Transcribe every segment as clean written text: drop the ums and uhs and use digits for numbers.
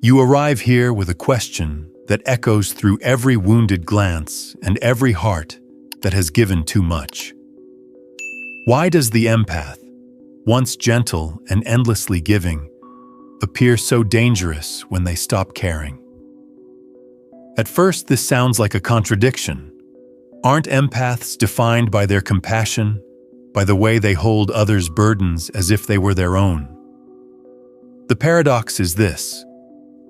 You arrive here with a question that echoes through every wounded glance and every heart that has given too much. Why does the empath, once gentle and endlessly giving, appear so dangerous when they stop caring? At first, this sounds like a contradiction. Aren't empaths defined by their compassion, by the way they hold others' burdens as if they were their own? The paradox is this: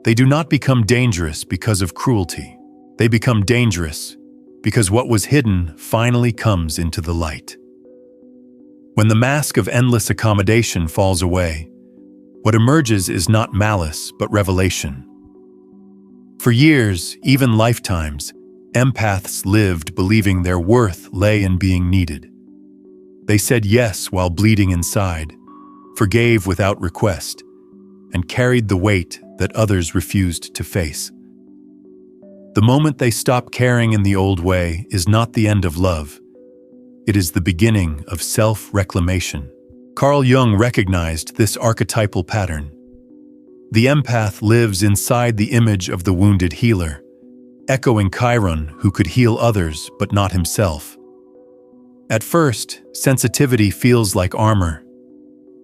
they do not become dangerous because of cruelty. They become dangerous because what was hidden finally comes into the light. When the mask of endless accommodation falls away, what emerges is not malice but revelation. For years, even lifetimes, empaths lived believing their worth lay in being needed. They said yes while bleeding inside, forgave without request, and carried the weight that others refused to face. The moment they stop caring in the old way is not the end of love. It is the beginning of self-reclamation. Carl Jung recognized this archetypal pattern. The empath lives inside the image of the wounded healer, echoing Chiron who could heal others but not himself. At first, sensitivity feels like armor.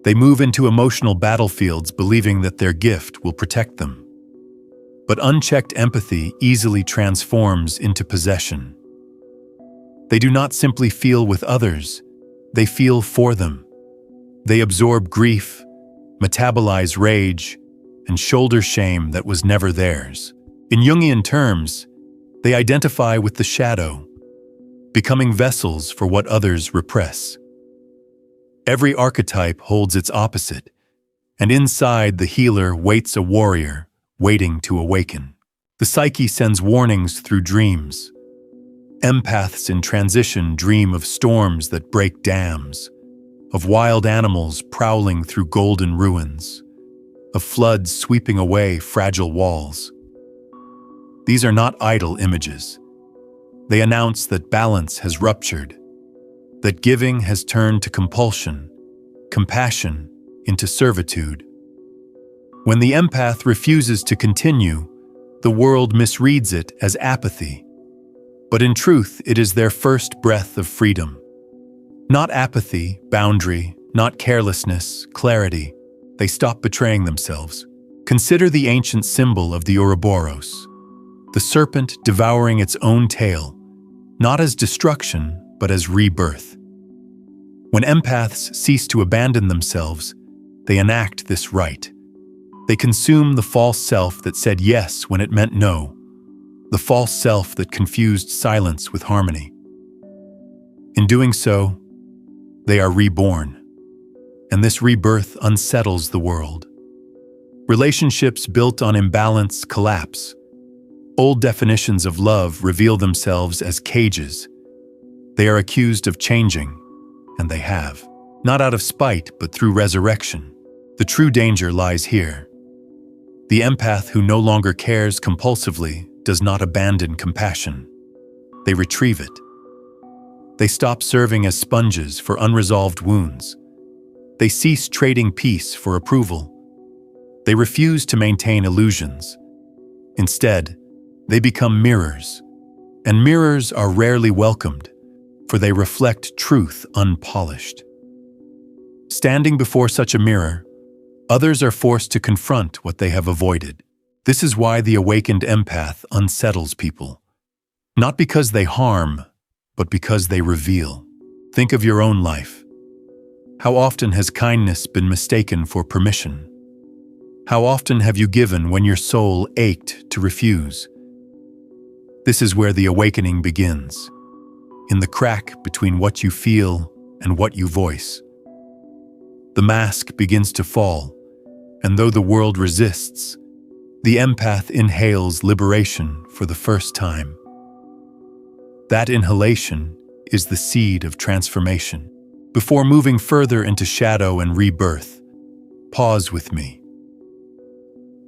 They move into emotional battlefields believing that their gift will protect them. But unchecked empathy easily transforms into possession. They do not simply feel with others, they feel for them. They absorb grief, metabolize rage, and shoulder shame that was never theirs. In Jungian terms, they identify with the shadow, becoming vessels for what others repress. Every archetype holds its opposite, and inside the healer waits a warrior, waiting to awaken. The psyche sends warnings through dreams. Empaths in transition dream of storms that break dams, of wild animals prowling through golden ruins, of floods sweeping away fragile walls. These are not idle images. They announce that balance has ruptured, that giving has turned to compulsion, compassion into servitude. When the empath refuses to continue, the world misreads it as apathy. But in truth, it is their first breath of freedom. Not apathy, boundary, not carelessness, clarity. They stop betraying themselves. Consider the ancient symbol of the Ouroboros, the serpent devouring its own tail, not as destruction, but as rebirth. When empaths cease to abandon themselves, they enact this rite. They consume the false self that said yes when it meant no, the false self that confused silence with harmony. In doing so, they are reborn, and this rebirth unsettles the world. Relationships built on imbalance collapse. Old definitions of love reveal themselves as cages. They are accused of changing, and they have. Not out of spite, but through resurrection. The true danger lies here. The empath who no longer cares compulsively does not abandon compassion. They retrieve it. They stop serving as sponges for unresolved wounds. They cease trading peace for approval. They refuse to maintain illusions. Instead, they become mirrors. And mirrors are rarely welcomed, for they reflect truth unpolished. Standing before such a mirror, others are forced to confront what they have avoided. This is why the awakened empath unsettles people. Not because they harm, but because they reveal. Think of your own life. How often has kindness been mistaken for permission? How often have you given when your soul ached to refuse? This is where the awakening begins, in the crack between what you feel and what you voice. The mask begins to fall, and though the world resists, the empath inhales liberation for the first time. That inhalation is the seed of transformation. Before moving further into shadow and rebirth, pause with me.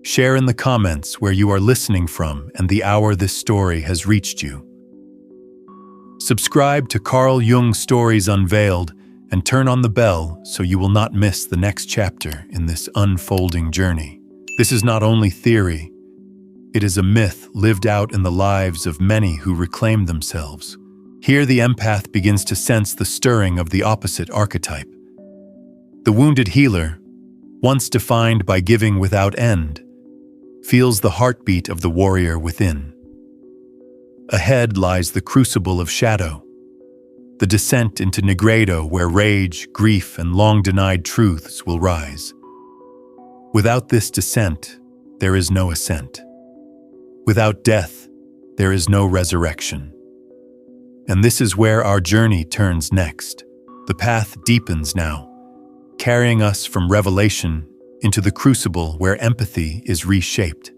Share in the comments where you are listening from and the hour this story has reached you. Subscribe to Carl Jung Stories Unveiled and turn on the bell so you will not miss the next chapter in this unfolding journey. This is not only theory, It is a myth lived out in the lives of many who reclaim themselves. Here the empath begins to sense the stirring of the opposite archetype. The wounded healer, once defined by giving without end, feels the heartbeat of the warrior within. Ahead lies the crucible of shadow, the descent into Nigredo where rage, grief, and long-denied truths will rise. Without this descent, there is no ascent. Without death, there is no resurrection. And this is where our journey turns next. The path deepens now, carrying us from revelation into the crucible where empathy is reshaped.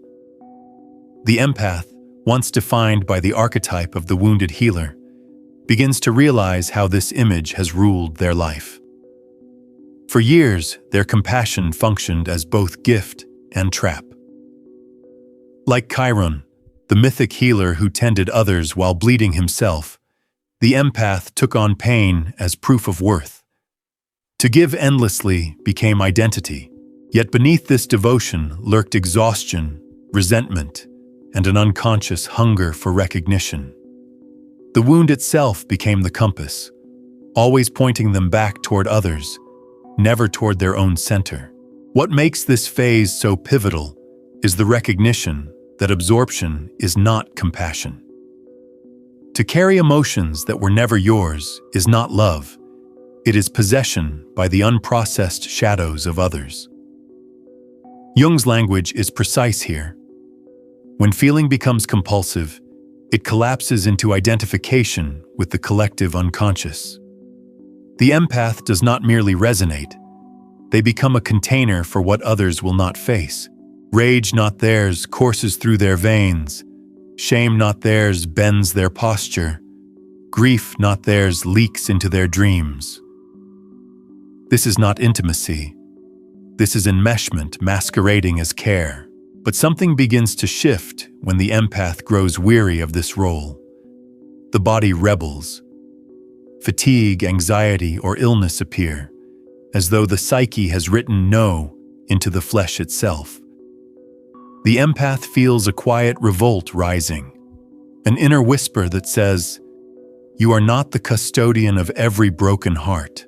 The empath, once defined by the archetype of the wounded healer, begins to realize how this image has ruled their life. For years, their compassion functioned as both gift and trap. Like Chiron, the mythic healer who tended others while bleeding himself, the empath took on pain as proof of worth. To give endlessly became identity, yet beneath this devotion lurked exhaustion, resentment, and an unconscious hunger for recognition. The wound itself became the compass, always pointing them back toward others, never toward their own center. What makes this phase so pivotal is the recognition that absorption is not compassion. To carry emotions that were never yours is not love. It is possession by the unprocessed shadows of others. Jung's language is precise here. When feeling becomes compulsive, it collapses into identification with the collective unconscious. The empath does not merely resonate. They become a container for what others will not face. Rage not theirs courses through their veins. Shame not theirs bends their posture. Grief not theirs leaks into their dreams. This is not intimacy. This is enmeshment masquerading as care. But something begins to shift when the empath grows weary of this role. The body rebels. Fatigue, anxiety, or illness appear, as though the psyche has written no into the flesh itself. The empath feels a quiet revolt rising, an inner whisper that says, "You are not the custodian of every broken heart."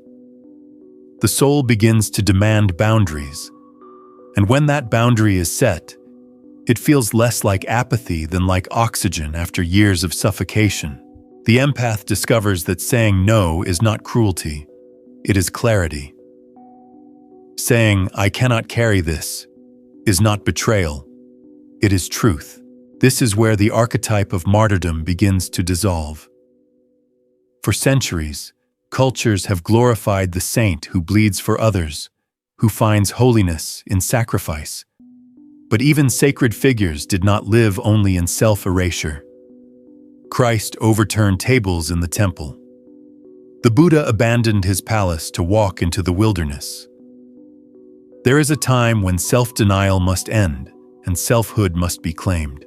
The soul begins to demand boundaries, and when that boundary is set, it feels less like apathy than like oxygen after years of suffocation. The empath discovers that saying no is not cruelty, it is clarity. Saying, "I cannot carry this," is not betrayal, it is truth. This is where the archetype of martyrdom begins to dissolve. For centuries, cultures have glorified the saint who bleeds for others, who finds holiness in sacrifice. But even sacred figures did not live only in self-erasure. Christ overturned tables in the temple. The Buddha abandoned his palace to walk into the wilderness. There is a time when self-denial must end and selfhood must be claimed.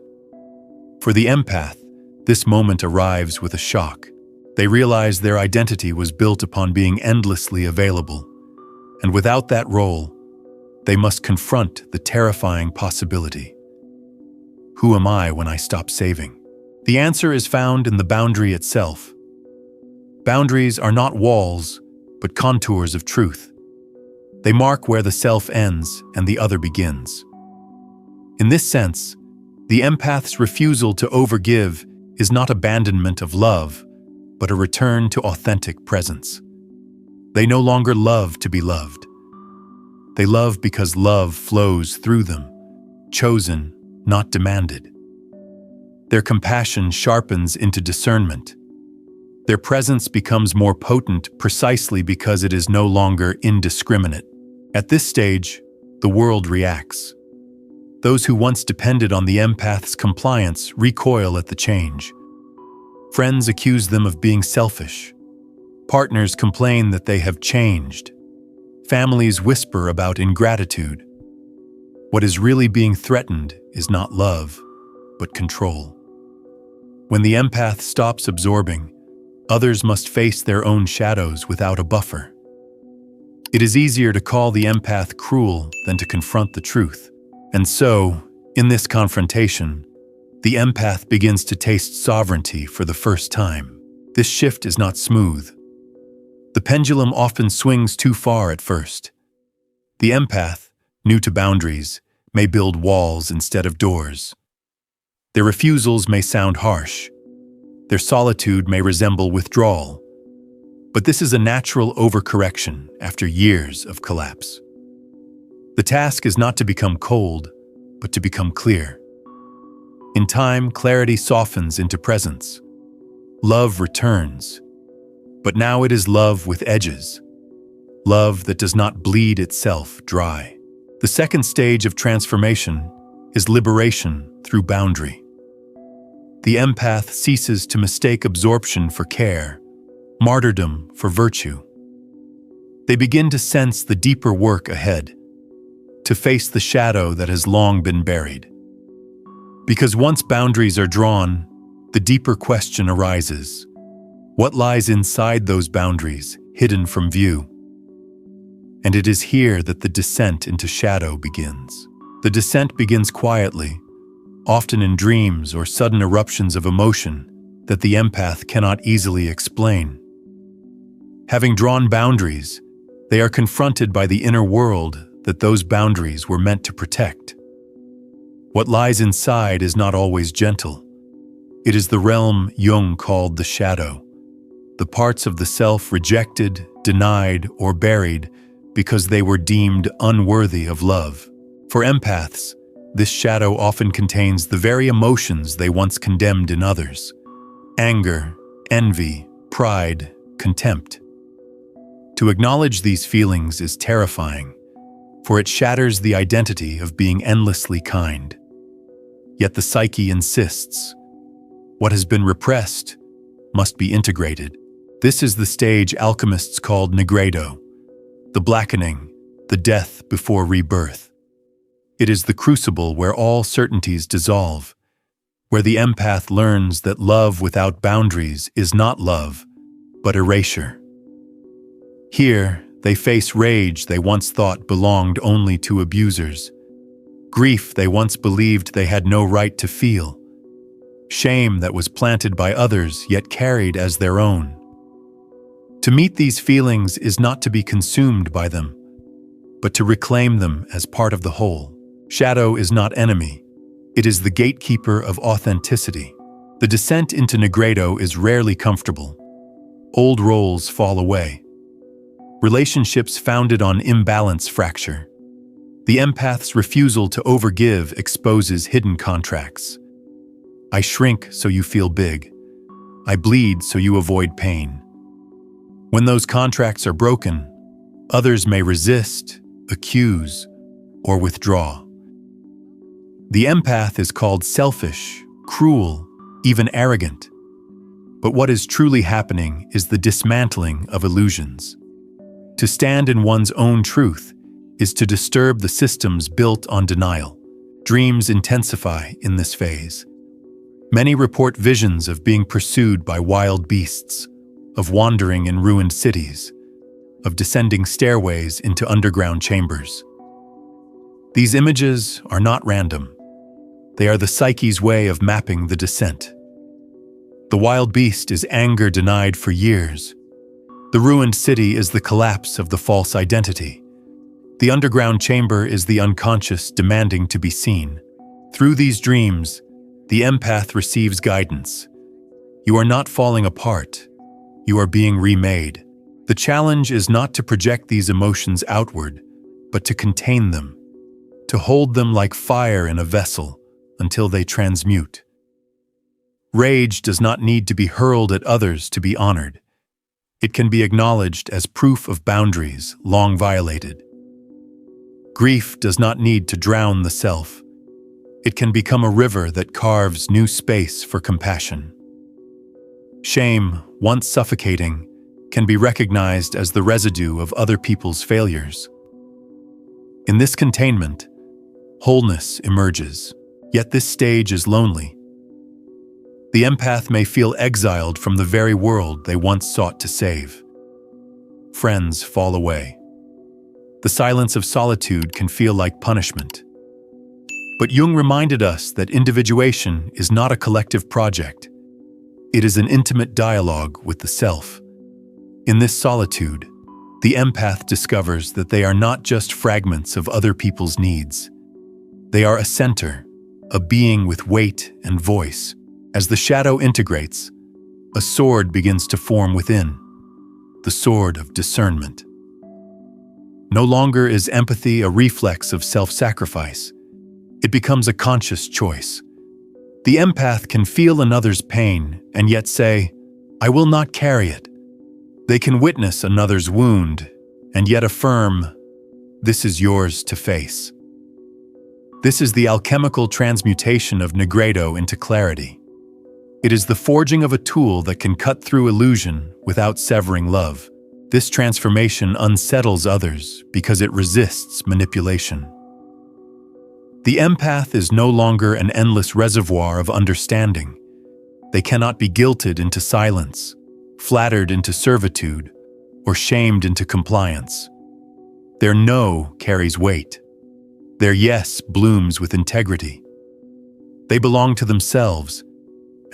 For the empath, this moment arrives with a shock. They realize their identity was built upon being endlessly available, and without that role, they must confront the terrifying possibility. Who am I when I stop saving? The answer is found in the boundary itself. Boundaries are not walls, but contours of truth. They mark where the self ends and the other begins. In this sense, the empath's refusal to overgive is not abandonment of love, but a return to authentic presence. They no longer love to be loved. They love because love flows through them, chosen, not demanded. Their compassion sharpens into discernment. Their presence becomes more potent precisely because it is no longer indiscriminate. At this stage, the world reacts. Those who once depended on the empath's compliance recoil at the change. Friends accuse them of being selfish. Partners complain that they have changed. Families whisper about ingratitude. What is really being threatened is not love, but control. When the empath stops absorbing, others must face their own shadows without a buffer. It is easier to call the empath cruel than to confront the truth. And so, in this confrontation, The empath begins to taste sovereignty for the first time. This shift is not smooth. The pendulum often swings too far at first. The empath, new to boundaries, may build walls instead of doors. Their refusals may sound harsh. Their solitude may resemble withdrawal. But this is a natural overcorrection after years of collapse. The task is not to become cold, but to become clear. In time, clarity softens into presence. Love returns. But now it is love with edges. Love that does not bleed itself dry. The second stage of transformation is liberation through boundary. The empath ceases to mistake absorption for care, martyrdom for virtue. They begin to sense the deeper work ahead, to face the shadow that has long been buried. Because once boundaries are drawn, the deeper question arises: what lies inside those boundaries, hidden from view? And it is here that the descent into shadow begins. The descent begins quietly, often in dreams or sudden eruptions of emotion that the empath cannot easily explain. Having drawn boundaries, they are confronted by the inner world that those boundaries were meant to protect. What lies inside is not always gentle. It is the realm Jung called the shadow, the parts of the self rejected, denied, or buried because they were deemed unworthy of love. For empaths, this shadow often contains the very emotions they once condemned in others: anger, envy, pride, contempt. To acknowledge these feelings is terrifying, for it shatters the identity of being endlessly kind. Yet the psyche insists. What has been repressed must be integrated. This is the stage alchemists called Nigredo, the blackening, the death before rebirth. It is the crucible where all certainties dissolve, where the empath learns that love without boundaries is not love, but erasure. Here, they face rage they once thought belonged only to abusers, grief they once believed they had no right to feel, shame that was planted by others yet carried as their own. To meet these feelings is not to be consumed by them, but to reclaim them as part of the whole. Shadow is not enemy. It is the gatekeeper of authenticity. The descent into Nigredo is rarely comfortable. Old roles fall away. Relationships founded on imbalance fracture. The empath's refusal to overgive exposes hidden contracts. I shrink so you feel big. I bleed so you avoid pain. When those contracts are broken, others may resist, accuse, or withdraw. The empath is called selfish, cruel, even arrogant. But what is truly happening is the dismantling of illusions. To stand in one's own truth is to disturb the systems built on denial. Dreams intensify in this phase. Many report visions of being pursued by wild beasts, of wandering in ruined cities, of descending stairways into underground chambers. These images are not random. They are the psyche's way of mapping the descent. The wild beast is anger denied for years. The ruined city is the collapse of the false identity. The underground chamber is the unconscious demanding to be seen. Through these dreams, the empath receives guidance. You are not falling apart. You are being remade. The challenge is not to project these emotions outward, but to contain them, to hold them like fire in a vessel until they transmute. Rage does not need to be hurled at others to be honored. It can be acknowledged as proof of boundaries long violated. Grief does not need to drown the self. It can become a river that carves new space for compassion. Shame, once suffocating, can be recognized as the residue of other people's failures. In this containment, wholeness emerges, yet this stage is lonely. The empath may feel exiled from the very world they once sought to save. Friends fall away. The silence of solitude can feel like punishment. But Jung reminded us that individuation is not a collective project. It is an intimate dialogue with the self. In this solitude, the empath discovers that they are not just fragments of other people's needs. They are a center, a being with weight and voice. As the shadow integrates, a sword begins to form within, the sword of discernment. No longer is empathy a reflex of self-sacrifice. It becomes a conscious choice. The empath can feel another's pain and yet say, "I will not carry it." They can witness another's wound and yet affirm, "This is yours to face." This is the alchemical transmutation of Nigredo into clarity. It is the forging of a tool that can cut through illusion without severing love. This transformation unsettles others because it resists manipulation. The empath is no longer an endless reservoir of understanding. They cannot be guilted into silence, flattered into servitude, or shamed into compliance. Their no carries weight. Their yes blooms with integrity. They belong to themselves,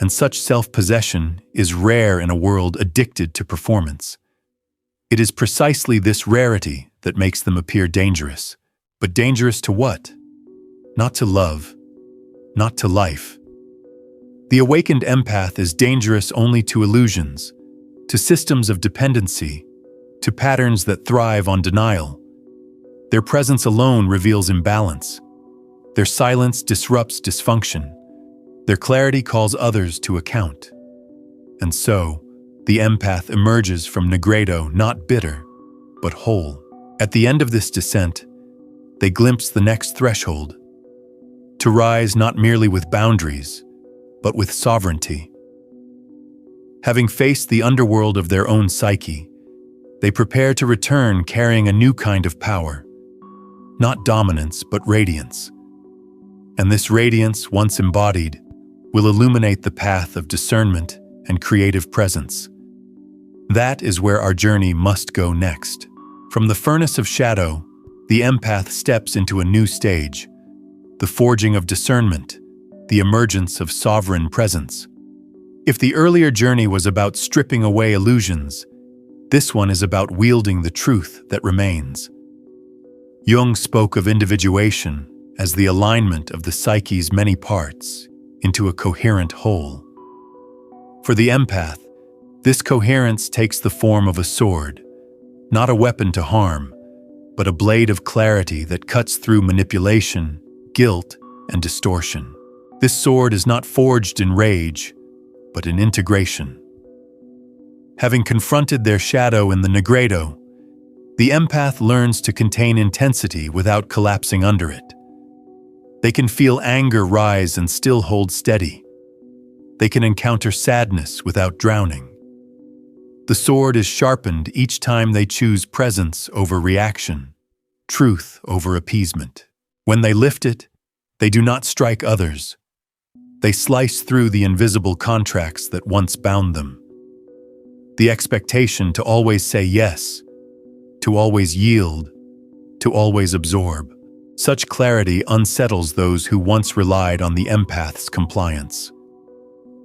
and such self-possession is rare in a world addicted to performance. It is precisely this rarity that makes them appear dangerous. But dangerous to what? Not to love, not to life. The awakened empath is dangerous only to illusions, to systems of dependency, to patterns that thrive on denial. Their presence alone reveals imbalance. Their silence disrupts dysfunction. Their clarity calls others to account. And so, the empath emerges from Nigredo not bitter, but whole. At the end of this descent, they glimpse the next threshold, to rise not merely with boundaries, but with sovereignty. Having faced the underworld of their own psyche, they prepare to return carrying a new kind of power, not dominance, but radiance. And this radiance, once embodied, will illuminate the path of discernment and creative presence. That is where our journey must go next. From the furnace of shadow, the empath steps into a new stage, the forging of discernment, the emergence of sovereign presence. If the earlier journey was about stripping away illusions, this one is about wielding the truth that remains. Jung spoke of individuation as the alignment of the psyche's many parts into a coherent whole. For the empath, this coherence takes the form of a sword, not a weapon to harm, but a blade of clarity that cuts through manipulation, guilt, and distortion. This sword is not forged in rage, but in integration. Having confronted their shadow in the Nigredo, the empath learns to contain intensity without collapsing under it. They can feel anger rise and still hold steady. They can encounter sadness without drowning. The sword is sharpened each time they choose presence over reaction, truth over appeasement. When they lift it, they do not strike others. They slice through the invisible contracts that once bound them. The expectation to always say yes, to always yield, to always absorb. Such clarity unsettles those who once relied on the empath's compliance.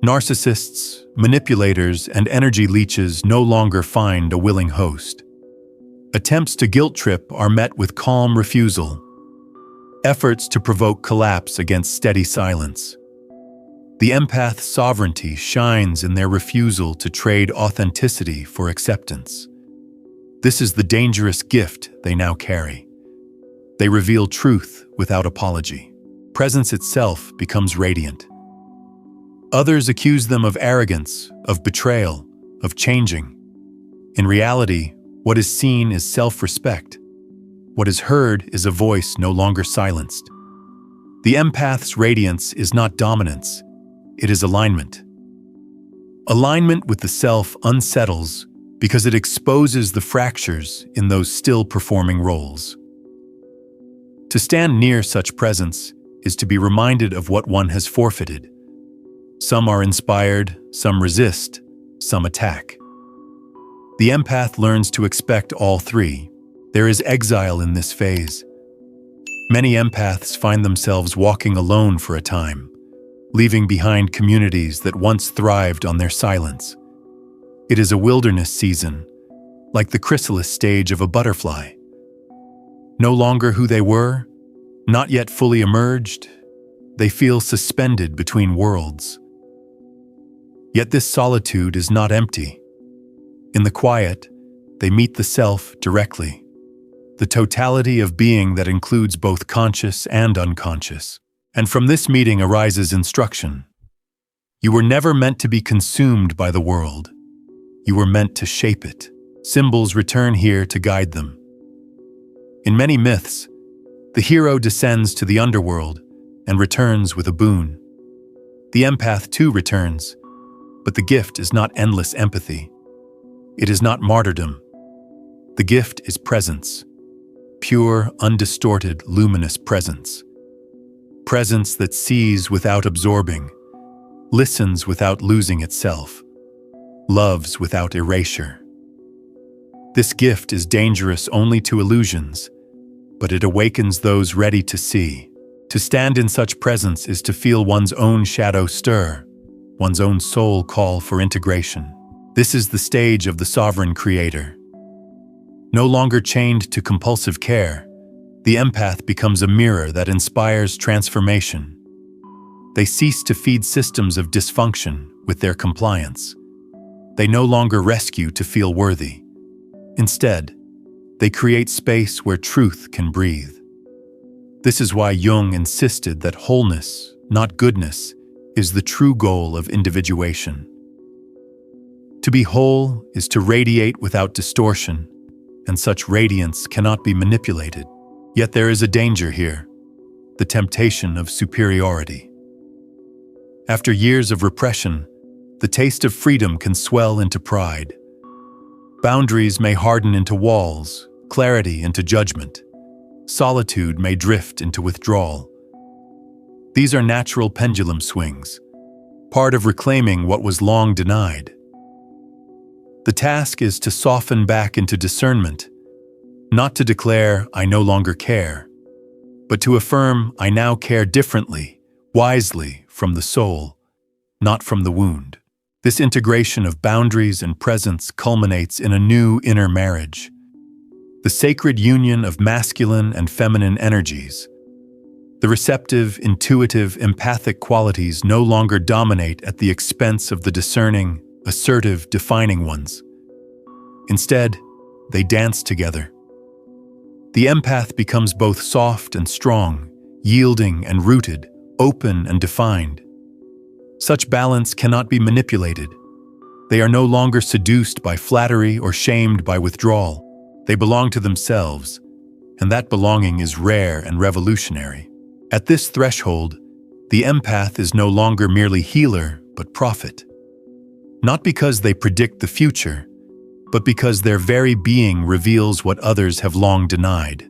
Narcissists, manipulators, and energy leeches no longer find a willing host. Attempts to guilt trip are met with calm refusal. Efforts to provoke collapse against steady silence. The empath's sovereignty shines in their refusal to trade authenticity for acceptance. This is the dangerous gift they now carry. They reveal truth without apology. Presence itself becomes radiant. Others accuse them of arrogance, of betrayal, of changing. In reality, what is seen is self-respect. What is heard is a voice no longer silenced. The empath's radiance is not dominance, it is alignment. Alignment with the self unsettles because it exposes the fractures in those still performing roles. To stand near such presence is to be reminded of what one has forfeited. Some are inspired, some resist, some attack. The empath learns to expect all three. There is exile in this phase. Many empaths find themselves walking alone for a time, leaving behind communities that once thrived on their silence. It is a wilderness season, like the chrysalis stage of a butterfly. No longer who they were, not yet fully emerged, they feel suspended between worlds. Yet this solitude is not empty. In the quiet, they meet the self directly, the totality of being that includes both conscious and unconscious. And from this meeting arises instruction. You were never meant to be consumed by the world. You were meant to shape it. Symbols return here to guide them. In many myths, the hero descends to the underworld and returns with a boon. The empath too returns, but the gift is not endless empathy. It is not martyrdom. The gift is presence. Pure, undistorted, luminous presence. Presence that sees without absorbing, listens without losing itself, loves without erasure. This gift is dangerous only to illusions, but it awakens those ready to see. To stand in such presence is to feel one's own shadow stir, one's own soul call for integration. This is the stage of the sovereign creator. No longer chained to compulsive care, the empath becomes a mirror that inspires transformation. They cease to feed systems of dysfunction with their compliance. They no longer rescue to feel worthy. Instead, they create space where truth can breathe. This is why Jung insisted that wholeness, not goodness, is the true goal of individuation. To be whole is to radiate without distortion, and such radiance cannot be manipulated. Yet there is a danger here, the temptation of superiority. After years of repression, the taste of freedom can swell into pride. Boundaries may harden into walls, clarity into judgment. Solitude may drift into withdrawal. These are natural pendulum swings, part of reclaiming what was long denied. The task is to soften back into discernment, not to declare, I no longer care, but to affirm, I now care differently, wisely, from the soul, not from the wound. This integration of boundaries and presence culminates in a new inner marriage, the sacred union of masculine and feminine energies. The receptive, intuitive, empathic qualities no longer dominate at the expense of the discerning, assertive, defining ones. Instead, they dance together. The empath becomes both soft and strong, yielding and rooted, open and defined. Such balance cannot be manipulated. They are no longer seduced by flattery or shamed by withdrawal. They belong to themselves, and that belonging is rare and revolutionary. At this threshold, the empath is no longer merely healer, but prophet. Not because they predict the future, but because their very being reveals what others have long denied.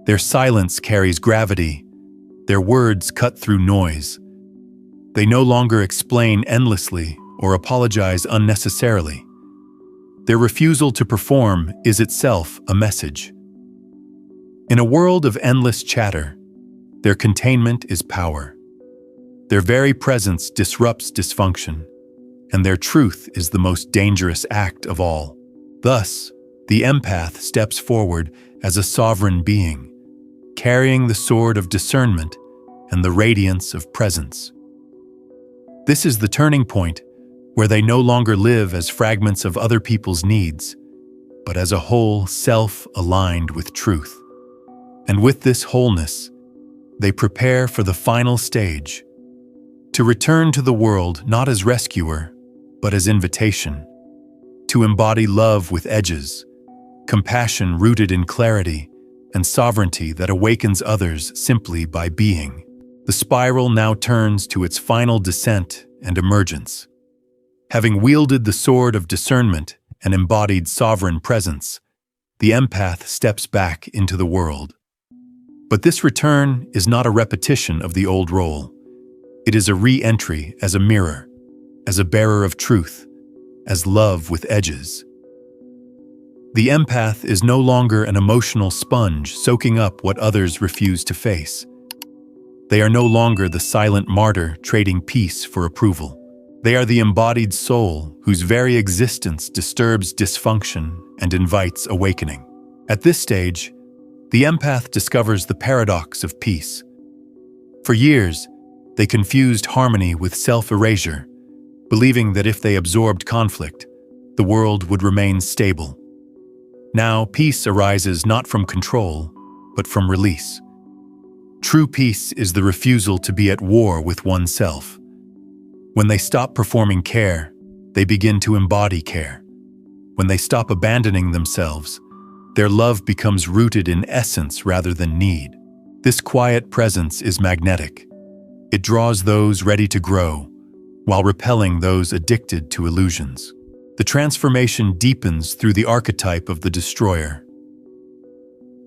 Their silence carries gravity, their words cut through noise. They no longer explain endlessly or apologize unnecessarily. Their refusal to perform is itself a message. In a world of endless chatter, their containment is power. Their very presence disrupts dysfunction, and their truth is the most dangerous act of all. Thus, the empath steps forward as a sovereign being, carrying the sword of discernment and the radiance of presence. This is the turning point where they no longer live as fragments of other people's needs, but as a whole self aligned with truth. And with this wholeness, they prepare for the final stage, to return to the world not as rescuer, but as invitation, to embody love with edges, compassion rooted in clarity, and sovereignty that awakens others simply by being. The spiral now turns to its final descent and emergence. Having wielded the sword of discernment and embodied sovereign presence, the empath steps back into the world. But this return is not a repetition of the old role. It is a re-entry as a mirror, as a bearer of truth, as love with edges. The empath is no longer an emotional sponge soaking up what others refuse to face. They are no longer the silent martyr trading peace for approval. They are the embodied soul whose very existence disturbs dysfunction and invites awakening. At this stage, the empath discovers the paradox of peace. For years, they confused harmony with self-erasure, believing that if they absorbed conflict, the world would remain stable. Now, peace arises not from control, but from release. True peace is the refusal to be at war with oneself. When they stop performing care, they begin to embody care. When they stop abandoning themselves, their love becomes rooted in essence rather than need. This quiet presence is magnetic. It draws those ready to grow, while repelling those addicted to illusions. The transformation deepens through the archetype of the destroyer.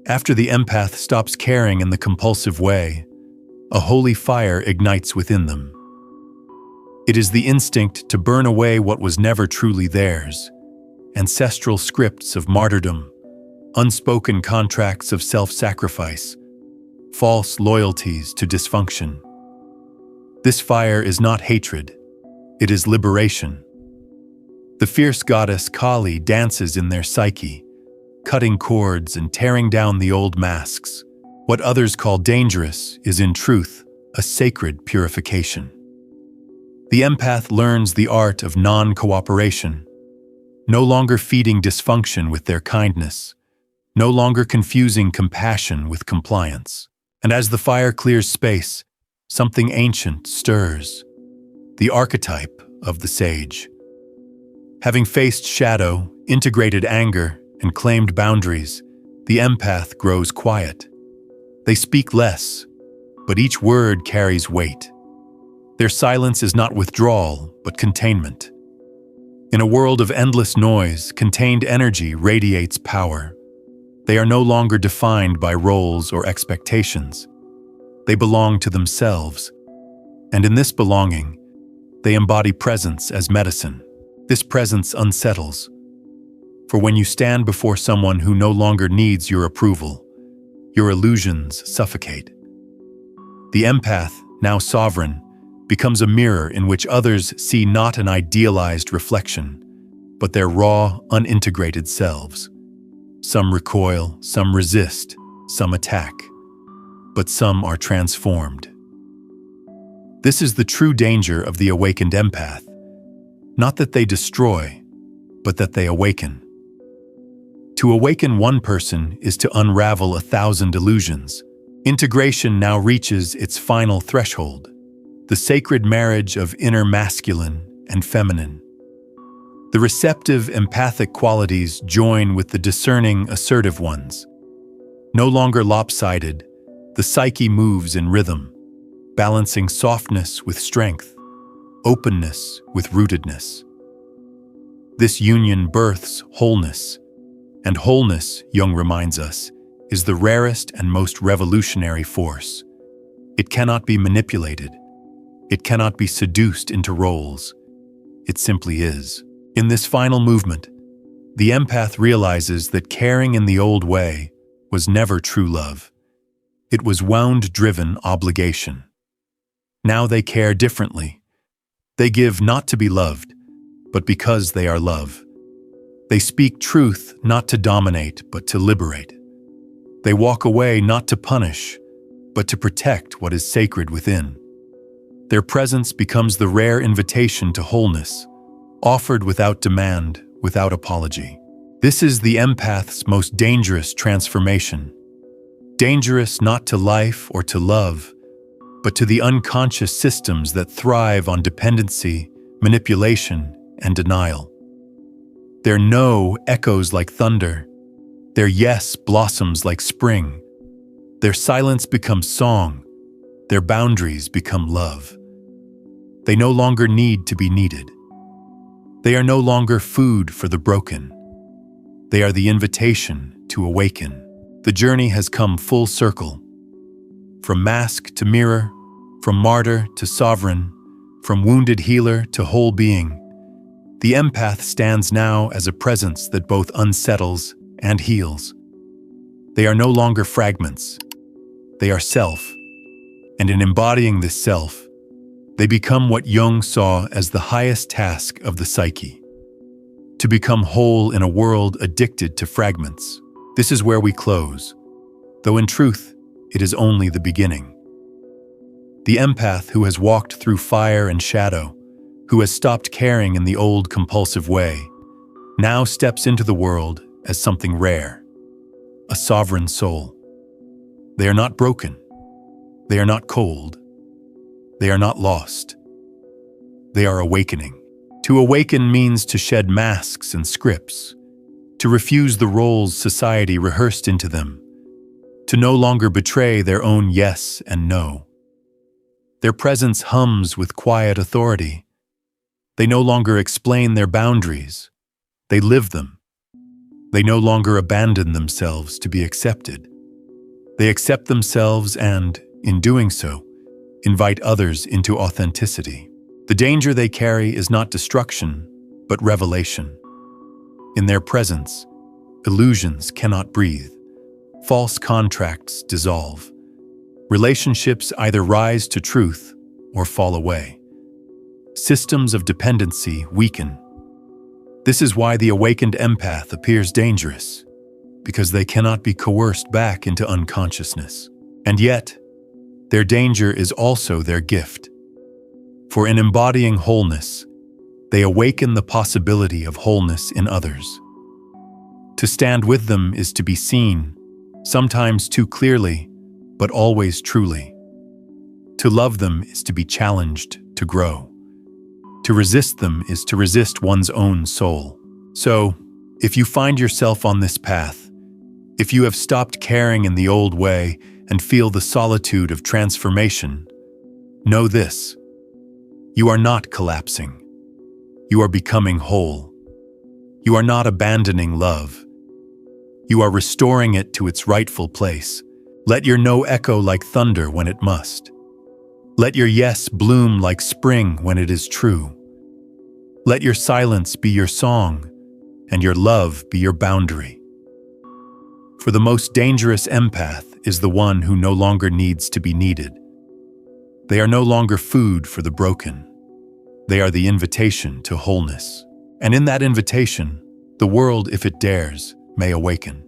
After the empath stops caring in the compulsive way, a holy fire ignites within them. It is the instinct to burn away what was never truly theirs, ancestral scripts of martyrdom, unspoken contracts of self-sacrifice, false loyalties to dysfunction. This fire is not hatred, it is liberation. The fierce goddess Kali dances in their psyche, cutting cords and tearing down the old masks. What others call dangerous is in truth a sacred purification. The empath learns the art of non-cooperation, no longer feeding dysfunction with their kindness, no longer confusing compassion with compliance. And as the fire clears space, something ancient stirs, the archetype of the sage. Having faced shadow, integrated anger, and claimed boundaries, the empath grows quiet. They speak less, but each word carries weight. Their silence is not withdrawal, but containment. In a world of endless noise, contained energy radiates power. They are no longer defined by roles or expectations. They belong to themselves. And in this belonging, they embody presence as medicine. This presence unsettles. For when you stand before someone who no longer needs your approval, your illusions suffocate. The empath, now sovereign, becomes a mirror in which others see not an idealized reflection, but their raw, unintegrated selves. Some recoil, some resist, some attack, but some are transformed. This is the true danger of the awakened empath. Not that they destroy, but that they awaken. To awaken one person is to unravel 1,000 illusions. Integration now reaches its final threshold, the sacred marriage of inner masculine and feminine. The receptive, empathic qualities join with the discerning, assertive ones. No longer lopsided, the psyche moves in rhythm, balancing softness with strength, openness with rootedness. This union births wholeness, and wholeness, Jung reminds us, is the rarest and most revolutionary force. It cannot be manipulated. It cannot be seduced into roles. It simply is. In this final movement, the empath realizes that caring in the old way was never true love. It was wound-driven obligation. Now they care differently. They give not to be loved, but because they are love. They speak truth not to dominate, but to liberate. They walk away not to punish, but to protect what is sacred within. Their presence becomes the rare invitation to wholeness, offered without demand, without apology. This is the empath's most dangerous transformation. Dangerous not to life or to love, but to the unconscious systems that thrive on dependency, manipulation, and denial. Their no echoes like thunder. Their yes blossoms like spring. Their silence becomes song. Their boundaries become love. They no longer need to be needed. They are no longer food for the broken. They are the invitation to awaken. The journey has come full circle. From mask to mirror, from martyr to sovereign, from wounded healer to whole being, the empath stands now as a presence that both unsettles and heals. They are no longer fragments. They are self, and in embodying this self, they become what Jung saw as the highest task of the psyche: to become whole in a world addicted to fragments. This is where we close, though in truth, it is only the beginning. The empath who has walked through fire and shadow, who has stopped caring in the old compulsive way, now steps into the world as something rare, a sovereign soul. They are not broken. They are not cold. They are not lost. They are awakening. To awaken means to shed masks and scripts, to refuse the roles society rehearsed into them, to no longer betray their own yes and no. Their presence hums with quiet authority. They no longer explain their boundaries. They live them. They no longer abandon themselves to be accepted. They accept themselves and, in doing so, invite others into authenticity. The danger they carry is not destruction, but revelation. In their presence, illusions cannot breathe. False contracts dissolve. Relationships either rise to truth or fall away. Systems of dependency weaken. This is why the awakened empath appears dangerous, because they cannot be coerced back into unconsciousness. And yet, their danger is also their gift. For in embodying wholeness, they awaken the possibility of wholeness in others. To stand with them is to be seen, sometimes too clearly, but always truly. To love them is to be challenged to grow. To resist them is to resist one's own soul. So, if you find yourself on this path, if you have stopped caring in the old way and feel the solitude of transformation, know this: you are not collapsing. You are becoming whole. You are not abandoning love. You are restoring it to its rightful place. Let your no echo like thunder when it must. Let your yes bloom like spring when it is true. Let your silence be your song, and your love be your boundary. For the most dangerous empath is the one who no longer needs to be needed. They are no longer food for the broken. They are the invitation to wholeness. And in that invitation, the world, if it dares, may awaken.